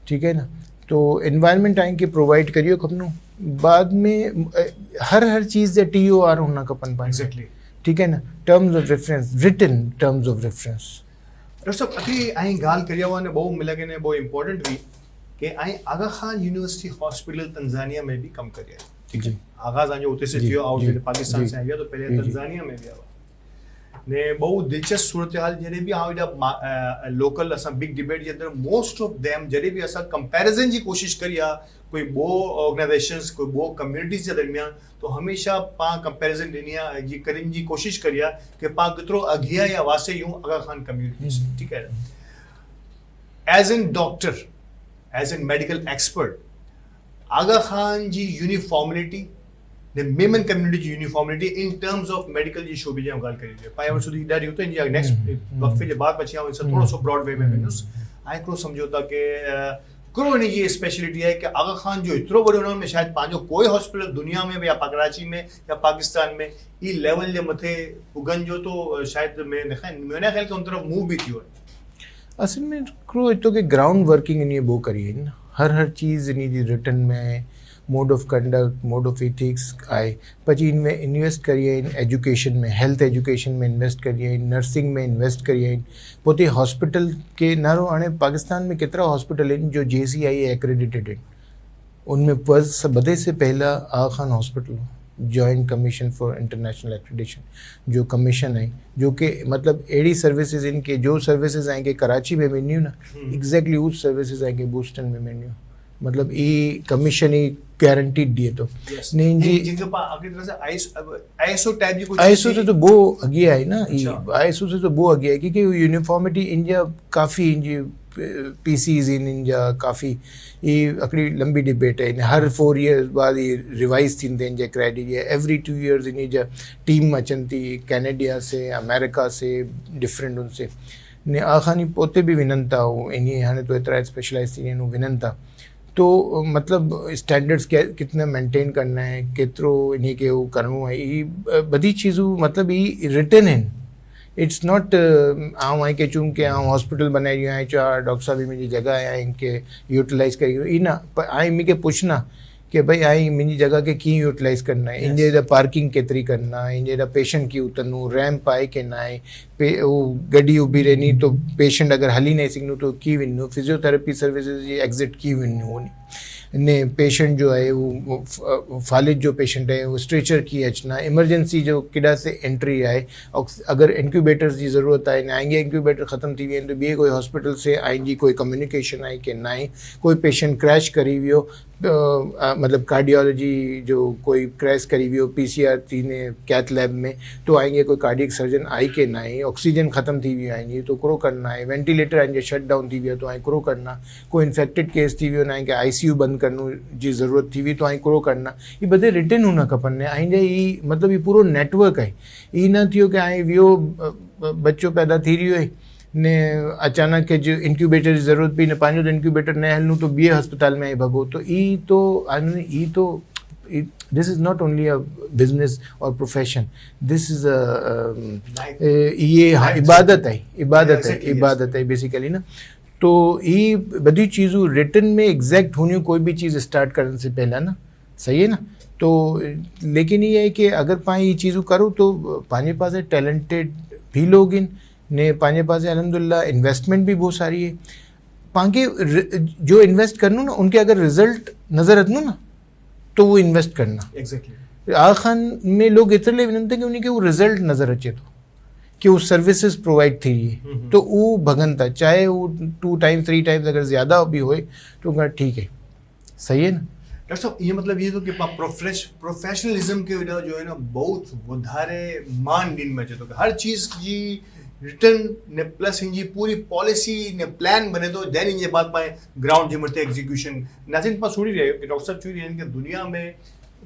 Speaker 2: ठीक है ना तो एनवायरनमेंट आएंगे प्रोवाइड करियो खपनो बाद में हर चीज़ जा TOR होना खपन पाए
Speaker 1: एग्जैक्टली
Speaker 2: ठीक है ना terms of reference written terms of reference
Speaker 1: doctor साहब अभी आई ॻाल्हि करी हुआ ने बहु मिला के ने बहुत इम्पोर्टेंट हुई कि आई आगा खान यूनिवर्सिटी हॉस्पिटल तंजानिया में भी कम करिया ठीक है आगाज आजो उते से थियो आउट जॾहिं पाकिस्तान से आया तो पहले तंजानिया में भी आया ने बहु दिलचस्प सूरत हाल जॾहिं भी आओ एॾा लोकल असां बिग डिबेट जे अंदरि मोस्ट ऑफ देम जॾहिं भी असां कंपैरिजन जी कोशिश करी आहे कोई ॿियो ऑर्गेनाइजेशंस कोई ॿियो कम्युनिटीज़ जे दरमियान तो हमेशा पाण कंपैरिजन ॾिनी आहे जी करण जी कोशिश करी आहे कि पाण केतिरो अॻियां या वासे यूं आगा खान कम्युनिटी ठीक है as an doctor as an medical expert Aga Khan जी यूनिफॉर्मिलिटी the मेमन कम्युनिटी जी uniformity in terms of medical जी शोबे जी ॻाल्हि करी आहे पाण सुधी ॾाढी हुते जी नेक्स्ट वक़्फ़े जे बाद पछी आउं थोरो सो ब्रॉड वे में वेंदुसि ऐं हिकिड़ो सम्झो था कि हिकिड़ो इन जी स्पेशलिटी आहे कि आगा खान जो एतिरो वॾो हुन में शायदि पंहिंजो कोई हॉस्पिटल दुनिया में या कराची में या पाकिस्तान में ई लेवल जे मथे उगन जो तो शायदि मेरा ख़्याल कि उन तरफ़ मूव भी थियो आहे
Speaker 2: असल में हिकिड़ो एतिरो कि ग्राउंड वर्किंग इन वो करी है ना हर चीज़ इन जी रिटन में आहे mode of conduct mode of ethics आए पची इनमें इन्वेस्ट करिए इन एजुकेशन में हेल्थ एजुकेशन में इन्वेस्ट करिए इन नर्सिंग में इन्वेस्ट करिए पोते हॉस्पिटल के नारो हाणे पाकिस्तान में केतिरा हॉस्पिटल आहिनि जो JCI एक्रेडिटेड आहिनि उनमें बधे से पहला Aga Khan hospital joint commission for international accreditation जो कमीशन है जो कि मतलब अहिड़ी सर्विसेज इनके जो सर्विसेज आएंगे कराची में मिलनियूं ना एग्जैक्टली उस सर्विसेज आएंगे बूस्टन में मिलनियूं मतलब ई कमीशन ई गारंटीड दिए तो नहीं जी
Speaker 1: जिनके पास आपकी तरह से आईएसओ टाइप की कुछ
Speaker 2: आईएसओ से तो वो अगे आई ना
Speaker 1: अच्छा।
Speaker 2: आईएसओ से तो वो अगे आई क्योंकि यूनिफॉर्मिटी इंडिया काफ़ी इंजी पीसीज इन इंडिया काफ़ी ये अकड़ी लंबी डिबेट है हर 4 years बाद ये रिवाइज थींदे इन क्राइटेरिया एवरी 2 years इन जा टीम अचन थी कैनेडिया से अमेरिका से डिफरेंट उनसे ने आखानी पोते भी विनन था वो इन हाणे तो एतिरा स्पेशलाइज थी विनन था तो मतलब स्टैंडर्ड्स कितना मेंटेन करना है केतिरो इन के वो करणो है ये बड़ी चीज़ों मतलब ये रिटन आहिनि इट्स नॉट आऊं आई के चूं के आऊं हॉस्पिटल बनाई रही आहियां चार डॉक्टर साहब मुंहिंजी जगह आहे इनके यूटिलाइज़ करी ई ना पर आई मूंखे पुछना कि भाई आई मुंहिंजी जगह के कीअं यूटिलाइज़ करना है इन जे पार्किंग केतिरी करना इन जे पेशेंट कीअं उतरनो रैम्प आहे की न आहे वो गड्डी उभी रहनी तो पेशेंट अगर हली नहीं सघनो तो कीअं वञो फिजियोथेरेपी सर्विसेज जी एग्ज़िट कीअं वञो ने पेशेंट जो है वो फालिज जो पेशेंट है वो स्ट्रेचर की अचना इमरजेंसी जो केॾा से एंट्री है अगर इंक्यूबेटर्स की ज़रूरत है आएंगे इंक्यूबेटर ख़त्म थी तो बे कोई हॉस्पिटल से आएंगी कोई कम्युनिकेशन है कि ना आहे कोई पेशेंट क्रैश करी वियो मतलब कार्डियोलॉजी जो कोई क्रैश करी वियो पीसीआर थी ने कैथ लैब में तो आएंगे कोई कार्डियक सर्जन आई के ना आहे ऑक्सीजन ख़त्म थी वियो आएंगी तो करो करना है वेंटिलेटर आएंगे शट डाउन थी वियो तो आई करो करना कोई इन्फेक्टेड केस थी वियो ना आहे कि आईसीयू बंद करणो जी ज़रूरत थी हुई तो आई करो करना ये बधे रिटर्न हुन खपनि आईंजा ई मतलब ये पूरो नेटवर्क है ई न थियो कि आई वियो बच्चो पैदा थी रहियो है ने अचानक के जो इंक्यूबेटर की ज़रूरत पई न पंहिंजो तो इंक्यूबेटर न हलूं तो ॿिए अस्पताल में आई भॻो तो ई तो this is not only a business or profession this is ये इबादत है बेसिकली ना तो ये बड़ी चीज़ों रिटर्न में एग्जैक्ट होनी कोई भी चीज़ स्टार्ट करने से पहला ना सही है ना तो लेकिन ये है कि अगर पाए ये चीज़ों करो तो पाने पास टैलेंटेड भी लोग इन ने पाने पास अल्हम्दुलिल्लाह इन्वेस्टमेंट भी बहुत सारी है पाके जो इन्वेस्ट करनो ना उनके अगर रिजल्ट नज़र अचनो ना तो वो इन्वेस्ट करना
Speaker 1: एग्जैक्टली
Speaker 2: आखान में लोग इतने विनते कि उनके वो रिजल्ट नज़र अचे तो कि वो सर्विसेज प्रोवाइड थी रही तो वो भगन था चाहे वो 2 times 3 times अगर ज़्यादा भी होए तो ठीक है सही है ना
Speaker 1: डॉक्टर साहब ये मतलब ये तो कि प्रोफेशनलिज्म के वजह जो है ना बहुत वधारे मान दिन में तो हर चीज़ जी रिटर्न ने प्लस इनकी पूरी पॉलिसी ने प्लान बने तो देन इन बात पाए ग्राउंड जे मथे एग्जीक्यूशन नाज़रीन पास छोड़ी रहे कि डॉक्टर साहब छोड़ी रहे कि दुनिया में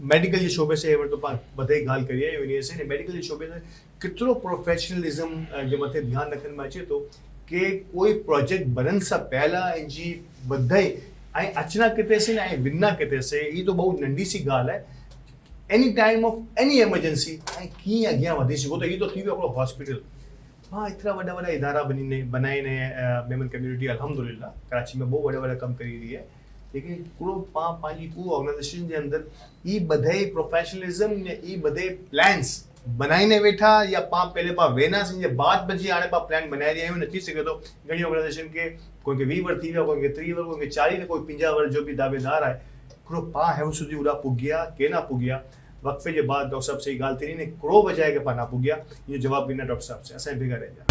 Speaker 1: मेडिकल जे शोबे से तो बधाई गाल करिए यूनियन से मेडिकल जे शोबे से कितनो प्रोफेशनलिज्म जे मथे ध्यान रखने में अचे तो कि कोई प्रोजेक्ट बनन से पहला इनकी बधाई आई अचना किते से ना विना किते से ये तो बहुत नंढी सी गाल है any time of any emergency आई की अगियां वधी सको तो ये तो थी वियो हॉस्पिटल हाँ इतना बड़ा बड़ा इदारा बनाए ने मेमन कम्युनिटी अल्हम्दुलिल्लाह कराची में बहुत बड़ा कम करी रही है लेकिन पूरो पांजी पूरी ऑर्गेनाइजेशन के अंदर ये बधाई प्रोफेशनलिज्म ने ये बधे प्लान्स बनाईने वेठा या पहले वेना से बाद बची आने प्लान बनाए रही है नथी सके तो घणी ऑर्गेनाइजेशन के कोई के 20 वर थी कोई के 30 वर कोई के 40 ने कोई 50 वर जो भी दावेदार है करो पा है सुधी उड़ा पुगिया के ना पुगिया वक्फे के बाद डॉक्टर साहब से गाल थी ने करो बजाय के पाना पुगिया ये जवाब बिना डॉक्टर साहब से असा भेगा रह जा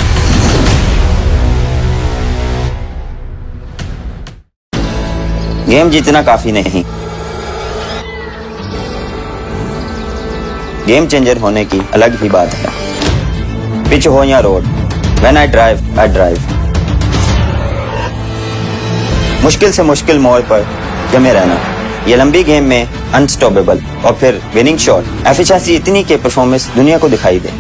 Speaker 3: गेम जीतना काफी नहीं गेम चेंजर होने की अलग ही बात है पिच हो या रोड व्हेन आई ड्राइव मुश्किल से मुश्किल मोड़ पर जमे रहना ये लंबी गेम में अनस्टॉपेबल और फिर विनिंग शॉट एफिशिएंसी इतनी के परफॉर्मेंस दुनिया को दिखाई दे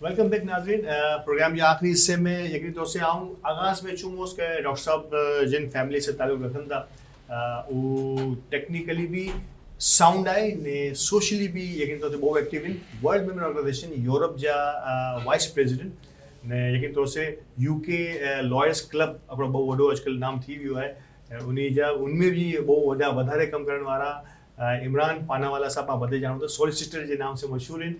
Speaker 1: वेलकम बैक नाज़रीन प्रोग्राम के आखिरी हिस्से में यकीन तौर से आऊँ आगाज़ में चूँ उसके डॉक्टर साहब जिन फैमिली से ताल्लुक़ रखन था वो टेक्निकली भी साउंड आए ने सोशली भी यकीन तौर से बहुत active in world Memon organisation Europe जा वाइस प्रेसिडेंट ने यकीन तौर से यूके लॉयर्स क्लब अपना बहुत वडो आजकल नाम थी वियो है उन्हीं जा उनमें भी बहुत वधारे कम करने वाला इमरान पानावाला साहब आप बदले जानो तो सॉलिसिटर के नाम से मशहूर इन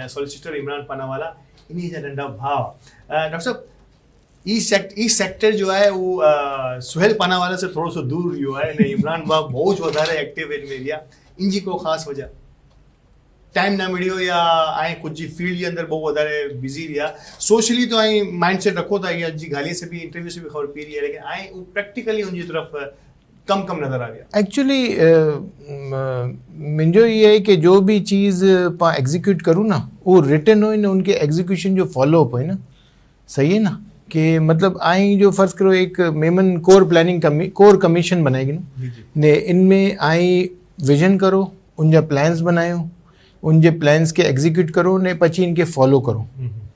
Speaker 1: सॉलिसिटर इमरान पानावाला इन्हीं जा नंढा भाव डॉक्टर साहब ई सेक्टर जो है वो सुहेल पानावाला से थोड़ा सा दूर हुआ है ने इमरान भाव बहुत वधारे एक्टिव इन एरिया इनकी को खास वजह टाइम न मिलियो या ऐं कुछ जी फील्ड जे अंदरि बहुत वधारे बिज़ी रहा सोशली तो ऐं माइंडसेट रखो था इहा जी ॻाल्हि से भी इंटरव्यू से भी ख़बर पई रही है लेकिन ऐं प्रैक्टिकली उनजी तरफ कम नज़र आ गया
Speaker 2: एक्चुअली मुंहिंजो ये है कि जो भी चीज़ पाण एग्जीक्यूट करूँ ना वो रिटर्न हो न उनके एग्जीक्यूशन जो फॉलो अप हो ना सही है ना कि मतलब आई जो फ़र्ज़ करो एक मेमन कोर कमीशन बनाएगी ना ने इनमें आई विजन करो उनजा प्लान्स बनायो उनजे प्लान्स के एग्जीक्यूट करो ने पची इनके फॉलो करो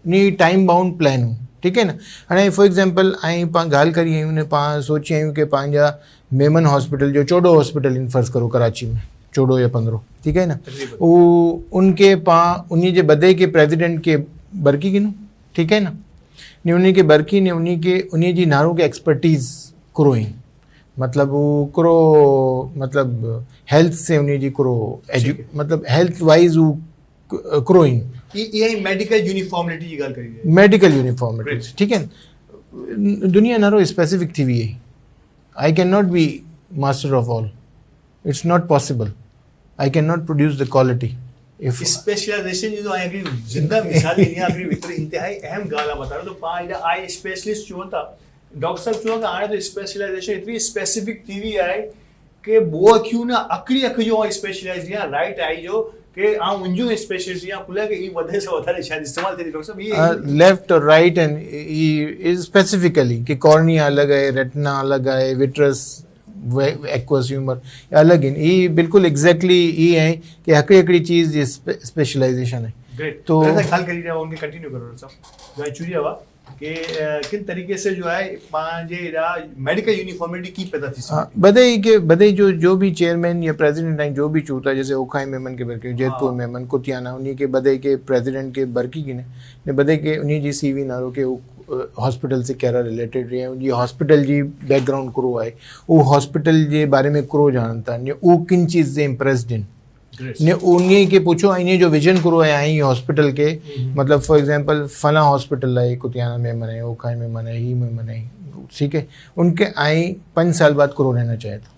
Speaker 2: ने टाइम बाउंड प्लान हो ठीक है ना हाणे फॉर एग्जाम्पल आई पाण ॻाल्हि करी आहियूं ने पाण सोची आहियूं कि पंहिंजा मेमन हॉस्पिटल जो 14 हॉस्पिटल इन फ़र्ज़ करो कराची में 14 या 15 ठीक है ना वो उनके पाण उन्हीं जे बदे के प्रेसिडेंट के बरकी गिनूं ठीक है ना ने उन्हीं के बरकी ने उन्हीं जी नारों के एक्सपर्टीज़ क्रोइंग मतलब वो करो मतलब हेल्थ से उन्हीं जी करो मतलब हेल्थ वाइज वो क्रोइंग
Speaker 1: ये मेडिकल यूनिफॉर्मिलिटी जी ॻाल्हि करी रही
Speaker 2: मेडिकल यूनिफॉर्मिटी ठीक है न दुनिया नारो स्पेसिफिक थी हुई है I can not be master of all it's not possible I can not produce the quality if
Speaker 1: specialization जी तो आई हिकिड़ी ज़िंदा मिसाल ॾिनी आहे हिकिड़ी वितरी इंतिहाई अहम ॻाल्हि आहे बतायो तो पाण हेॾा आई स्पेशलिस्ट चवनि था डॉक्टर साहब चवनि था हाणे तो स्पेशलाइजेशन एतिरी स्पेसिफिक थी वई आहे कि बो अखियूं न आकड़ी अख जो स्पेशलाइज या राइट आई जो कि आउं मुंहिंजो स्पेशलिस्ट या पुला के ई वधे से वधारे शायद इस्तेमाल थिए डॉक्टर साहब ये
Speaker 2: लेफ्ट और राइट एंड इज स्पेसिफिकली कि कॉर्निया अलग है रेटिना अलग है विट्रस एक्वस ह्यूमर अलग इन ये बिल्कुल एग्जैक्टली ये है कि हिकिड़ी चीज़ स्पेशलाइजेशन है
Speaker 1: ग्रेट
Speaker 2: तो
Speaker 1: ॻाल्हि करी रहिया उनके कंटिन्यू करो डॉक्टर साहब जो चुरी हुआ कि किन तरीके से जो है पंहिंजे मेडिकल यूनिफॉर्मिलिटी की पैदा थी
Speaker 2: हाँ बदई जो भी चेयरमैन या प्रेसिडेंट हैं जो भी चूता जैसे ओखाई मेमन के बरकी जैतपुर मेमन कुतियाना उन्हीं के बदई के प्रेसिडेंट के बरकी की ने बदई के उन्हीं जी सीवी नारो के हॉस्पिटल से कहिड़ा रिलेटेड रही उनजी हॉस्पिटल जी बैकग्राउंड करो आहे उहो हॉस्पिटल जे बारे में करो ॼाणनि था उहो किन चीज़ से इम्प्रेस्ड आहिनि ने उन्हीं के पूछो इन्हीं जो विजन करो है आई हॉस्पिटल के मतलब फॉर एग्जांपल फला हॉस्पिटल है कुतियाना में मने ओखाई में मने ही में मने ठीक है उनके आई 5 साल बाद करो रहना चाहे था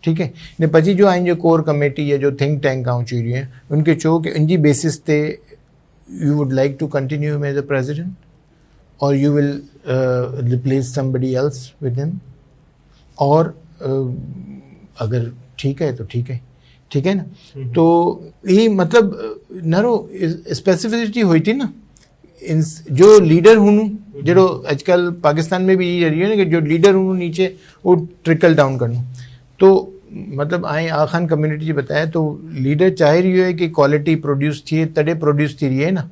Speaker 2: ठीक है ने पची जो आई जो कोर कमेटी या जो थिंक टैंक आऊँ चीज़ है उनके चो कि इनकी बेसिस ते you would like to continue as a president और you will replace somebody else with him और अगर ठीक है तो ठीक है ना तो ये मतलब नारो स्पेसिफिसिटी हुई थी ना जो लीडर हूँ जो आजकल पाकिस्तान में भी ये रही है ना कि जो लीडर हूँ नीचे वो ट्रिकल डाउन करना तो मतलब आई आगा खान कम्युनिटी जी बताया तो लीडर चाह रही है कि क्वालिटी प्रोड्यूस थिए तॾहिं प्रोड्यूस थी रही है ना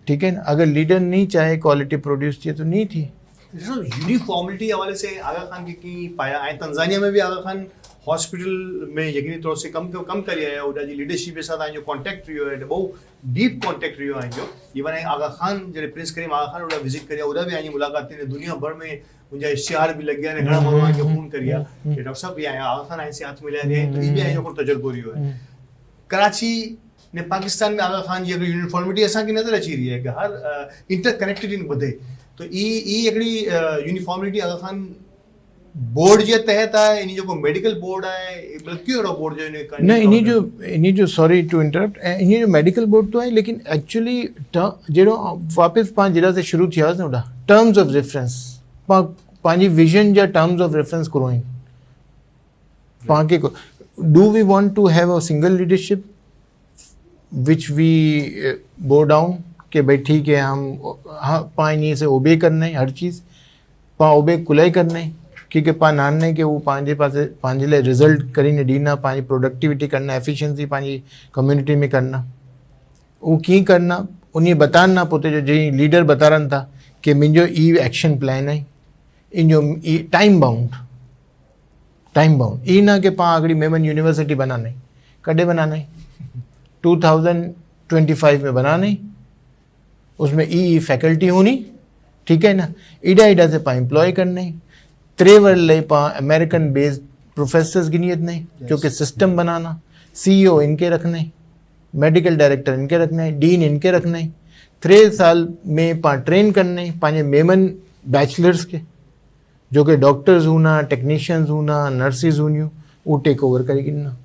Speaker 2: ठीक है ना अगर लीडर नहीं चाहे क्वालिटी प्रोड्यूस थिए तो नहीं थी
Speaker 1: यूनिफॉर्मिलिटी हवाले से आगा खान की पाया ऐं तंजानिया में भी आगा खान हॉस्पिटल में यकीनी तौर से कम करी आया उन जी लीडरशिप के साथ जो कॉन्टेक्ट रही है बहुत डीप कॉन्टेक्ट रही है जो इवन आगा खान जैसे प्रिंस करीम आगा खान उड़ा विजिट करिया उड़ा भी मुलाकात थी दुनिया भर में मुंहिंजा इश्तिहार भी लॻिया घणा माण्हू खे फ़ोन करिया कि डॉक्टर साहब भी आया आगा खान ऐं से हाथ मिलाया तो ये भी को तजुर्बो रही है कराची ने पाकिस्तान में आगा खान जी यूनिफॉर्मिटी असांखे नज़र अची रही है कि हर इंटरकनेक्टेड इन ॿधे तो ई हिकिड़ी यूनिफॉर्मिटी आगा खान बोर्ड जे तहत है इन जो मेडिकल बोर्ड है बल्कि अहिड़ो बोर्ड जो
Speaker 2: न इन्हीं जो सॉरी टू इंटरप्ट इन्हीं जो मेडिकल बोर्ड तो है लेकिन एक्चुअली जहिड़ो वापस पाण जहिड़ा से शुरू थिया न ओॾा टर्म्स ऑफ रेफरेंस पंहिंजी विजन जा टर्म्स ऑफ रेफरेंस करो आहिनि पाण खे do we want to have a single leadership which we bow down कि भाई ठीक है हम हाँ पाण इन्हीं से ओबे करना है हर चीज़ पाण ओबे कुलाई करना है क्योंकि पाण नाने के वो पंहिंजे पासे पंहिंजे लाइ रिज़ल्ट करीने ॾींदा पंहिंजी प्रोडक्टिविटी करना एफिशिएंसी पंहिंजी कम्युनिटी में करना वो कीअं करना उन बताना पोते जो जी लीडर बतारनि था कि मुंहिंजो ई एक्शन प्लान है इन जो टाइम बाउंड ई ना कि पाण अगड़ी मेमन यूनिवर्सिटी बनाना है कॾहिं बनाना है 2025 में बनाना है उसमें ई फैकल्टी होनी ठीक है ना इडा से पाण एम्प्लॉय करना है 3 वर्ष ले पा अमेरिकन बेस्ड प्रोफेसर्स गिनियत नहीं जो कि सिस्टम बनाना CEO इनके रखना है मेडिकल डायरेक्टर इनके रखना है डीन इनके रखना है 3 साल में पा ट्रेन करना है पाँच मेमन बैचलर्स के जो कि डॉक्टर्स होना टेक्नीशियंस होना नर्सिस होनियूं वो टेक ओवर करे गिनना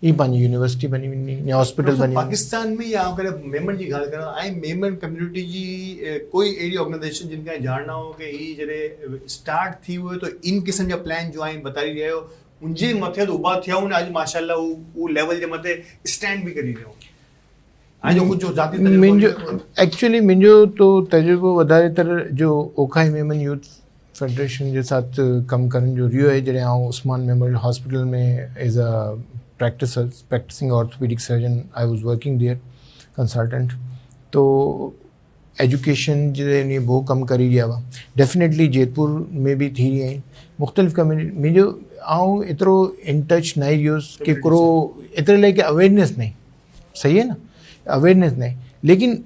Speaker 2: ई पंहिंजी यूनिवर्सिटी बनी वञे या हॉस्पिटल बनी वञे।
Speaker 1: पाकिस्तान में या अगर मेमन जी ॻाल्हि कयां ऐं मेमन कम्युनिटी जी कोई अहिड़ी ऑर्गेनाइजेशन जिन खे ॼाणना हो कि ही जॾहिं स्टार्ट थी वियो तो इन क़िस्म जा प्लान जो आहिनि बताई रहिया आहियो उनजे मथे तो उभा थिया आहिनि अॼु माशाल्लाह उहो लेवल जे मथे स्टैंड बि करी रहियो ऐं जो कुझु ज़ाती
Speaker 2: एक्चुअली मुंहिंजो तो तजुर्बो वधारे तर जो ओखाई मेमन यूथ फेडरेशन के साथ कम करण जो रहियो है जॾहिं आउं उस्मान मेमोरियल हॉस्पिटल में as a practising orthopaedic surgeon I was working there consultant. तो एजुकेशन जे वो कम करी रहिया हुआ। डेफिनेटली जयपुर में भी थी रही आहिनि मुख़्तलिफ़ कम्युनिटी मुंहिंजो आउं एतिरो इन टच न रहियोसि कि हिकिड़ो एतिरे लाइ कि अवेयरनेस नहीं सही है ना अवेयरनेस नहीं लेकिन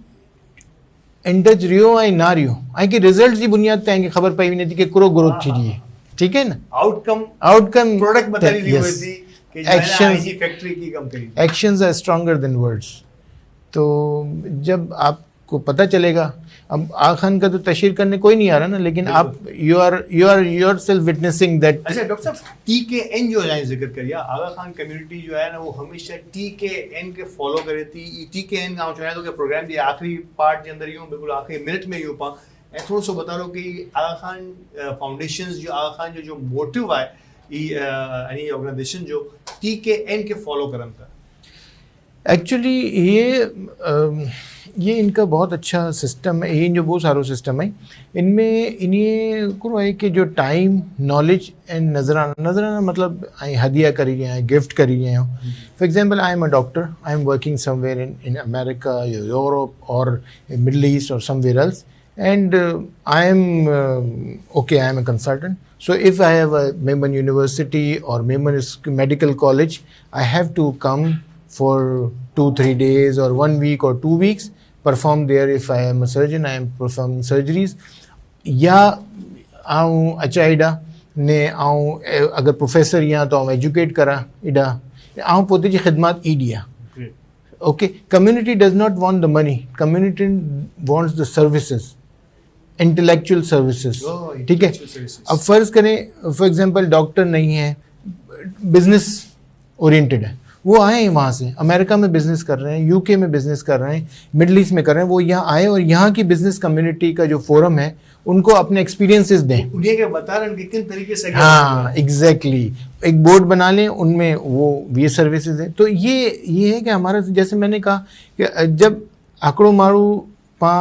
Speaker 2: इन टच रहियो ऐं ना रहियो ऐं कि रिजल्ट जी बुनियाद ते तव्हांखे ख़बर पई वञे थी कि कहिड़ो ग्रोथ थी रही है ठीक है ना आउटकम
Speaker 1: प्रोडक्ट बताई रही हुई थी कि
Speaker 2: एक्शंस
Speaker 1: फैक्ट्री की कम करी
Speaker 2: actions are stronger than words. तो जब आपको पता चलेगा अब आगा खान का तो तशहीर करने कोई नहीं आ रहा ना लेकिन आप you are yourself witnessing that.
Speaker 1: अच्छा डॉक्टर साहब TKN जो है जिक्र करिया आगा खान कम्युनिटी जो है ना वो हमेशा TKN के फॉलो करे थी TKN गांव चाहे तो के प्रोग्राम जे आखिरी पार्ट के अंदर यूं बिल्कुल आखिरी मिनट में यूं पा ऐं थोड़ो सो बता रहो कि आगा खान फाउंडेशंस जो आगा खान जो मोटिव है यानी ऑर्गेनाइजेशन जो TKN के फॉलो करन था।
Speaker 2: एक्चुअली ये इनका बहुत अच्छा सिस्टम है ये जो बहुत सारो सिस्टम है इनमें इन्हें को है कि जो टाइम नॉलेज एंड नजराना मतलब हदिया करी रहे हैं गिफ्ट करी रहे हैं। For example I am a doctor I am working somewhere in America Europe और मिडल ईस्ट और somewhere else and I am a consultant. So if I have a Memon University or Memon Medical College, I have to come for 2-3 days or 1 week or 2 weeks, perform there. If I am a surgeon, I am performing surgeries. या आऊं अचाइडा ने आऊं अगर professor या तो आऊं educate करा इडा आऊं पोते जी खिदमत ई दिया। Okay community does not want the money community wants the services intellectual services ठीक है। अब फर्ज करें फॉर एग्जांपल डॉक्टर नहीं है बिजनेस ओरिएंटेड है वो आए हैं वहाँ से अमेरिका में बिजनेस कर रहे हैं यूके में बिजनेस कर रहे हैं मिडल ईस्ट में कर रहे हैं वो यहाँ आए और यहाँ की बिजनेस कम्युनिटी का जो फोरम है उनको अपने एक्सपीरियंसेस दें उन्हें के बता रहे हैं कि किन तरीके से हाँ एग्जैक्टली एक बोर्ड बना लें उनमें वो ये सर्विसेज हैं। तो ये है कि हमारा जैसे मैंने कहा कि जब आंकड़ो मारू पा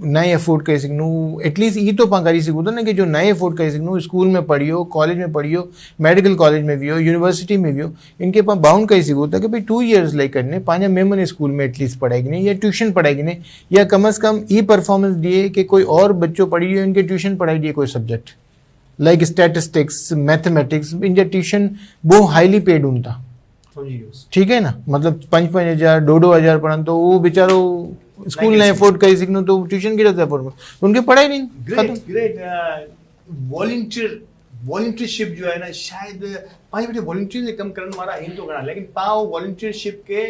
Speaker 2: नए अफोर्ड करे सघूं एटलीस्ट ये तो पाण करी सघूं था ना कि जो नए अफोर्ड करे सघूं स्कूल में पढ़ियो कॉलेज में पढ़ियो मेडिकल कॉलेज में वियो यूनिवर्सिटी में वियो इनके पास बाउंड करे सघूं था कि भाई 2 years लाइक करने पंहिंजा मेमन स्कूल में एटलीस्ट पढ़ाएगी नहीं या ट्यूशन पढ़ाएगी नहीं या कम अज़ कम ई परफॉर्मेंस दिए कि कोई और बच्चों पढ़ी हो इनके ट्यूशन पढ़ाई दिए कोई सब्जेक्ट लाइक स्टैटिस्टिक्स मैथमेटिक्स इनजा ट्यूशन वो हाईली पेड हूंदा ठीक है ना मतलब 5,000 2,000 पढ़न तो वो बेचारो स्कूल ने अफोर्ड कर सघूं तो ट्यूशन की तरह अफोर्ड उनके पढ़ाई नहीं
Speaker 1: ग्रेट वॉलंटियरशिप जो है ना शायद पांच बेटे वॉलंटियर से कम करने वाला इन तो घणा लेकिन पाव वॉलंटियरशिप के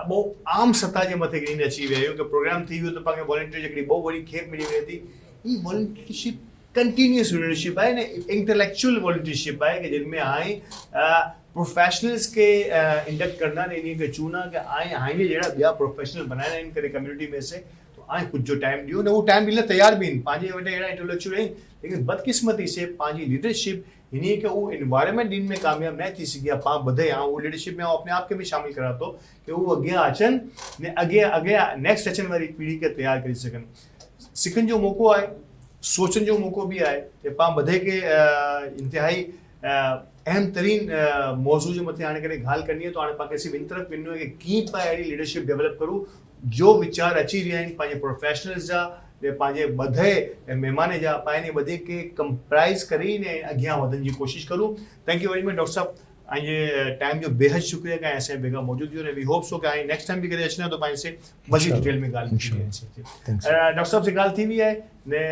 Speaker 1: वो आम सतह जे मथे इन अची वियो कि प्रोग्राम थी वियो तो पाके वॉलंटियर जकड़ी बहुत बड़ी खेप मिली वई थी ई वॉलंटियरशिप कंटिन्यूअस लीडरशिप है ना इंटेलेक्चुअल वॉलंटियरशिप है कि जिनमें आए प्रोफेशनल्स के इंडक्ट करना ने इन्हीं के चुना कि आए आईने जेड़ा बिया प्रोफेशनल बनाना इन करे कम्युनिटी में से तो आए कुछ जो टाइम दियो ना वो टाइम मिलने तैयार भी पांजे बेटे एड़ा इंटेलेक्चुअल है लेकिन बदकिस्मती से पांजी लीडरशिप इन्हीं के वो एनवायरनमेंट इनमें कामयाब न थी सकिया पा बधे हां वो लीडरशिप में अपने आप के भी शामिल करा तो कि वो अगे अचन ने अगे नेक्स्ट अचन वाली पीढ़ी के तैयार कर सकन सिखन जो मौको आए सोचन जो मौको भी आए कि पा बधे के इंतहाई अहम तरीन मौजू जो मथे आने करे गाल करनी है तो आने पाके सिर्फ इन तरफ पिन्नो है कि की पा एडी लीडरशिप डेवलप करूं जो विचार अची रिया इन पांजे प्रोफेशनल्स जा ने पांजे बधे मेहमाने जा पाने बधे के कंप्राइज करी ने अगिया वधन जी कोशिश करूं। Thank you very much doctor साहब आइए टाइम जो बेहद शुक्रिया का ऐसे बेगा मौजूद हो ने वी होप सो कि आई नेक्स्ट टाइम भी करे अचना तो पाए से मजीद डिटेल में गाल डॉक्टर साहब से गाल थी भी है ने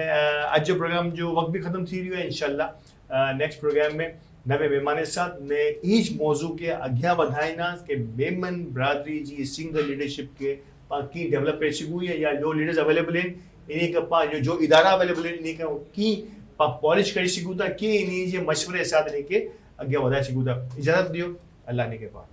Speaker 1: आज जो प्रोग्राम जो वक्त भी खत्म थी रही है इंशाल्लाह नेक्स्ट प्रोग्राम में नवे मेहमान साथ ने ईच मौजू के अगिया वधाइना के मेमन बरादरी जी सिंगल लीडरशिप के की डेवलप कर सघूं या जो लीडर्स अवेलेबल हैं इन्हीं का पा जो इदारा अवेलेबल हैं इन्हीं का की पा पॉलिश कर सघूं था कि इन्हीं जे मशवरे साथ इन्हीं के अगिया वधाए सघूं था। इजाजत दियो अल्लाह ने के पास।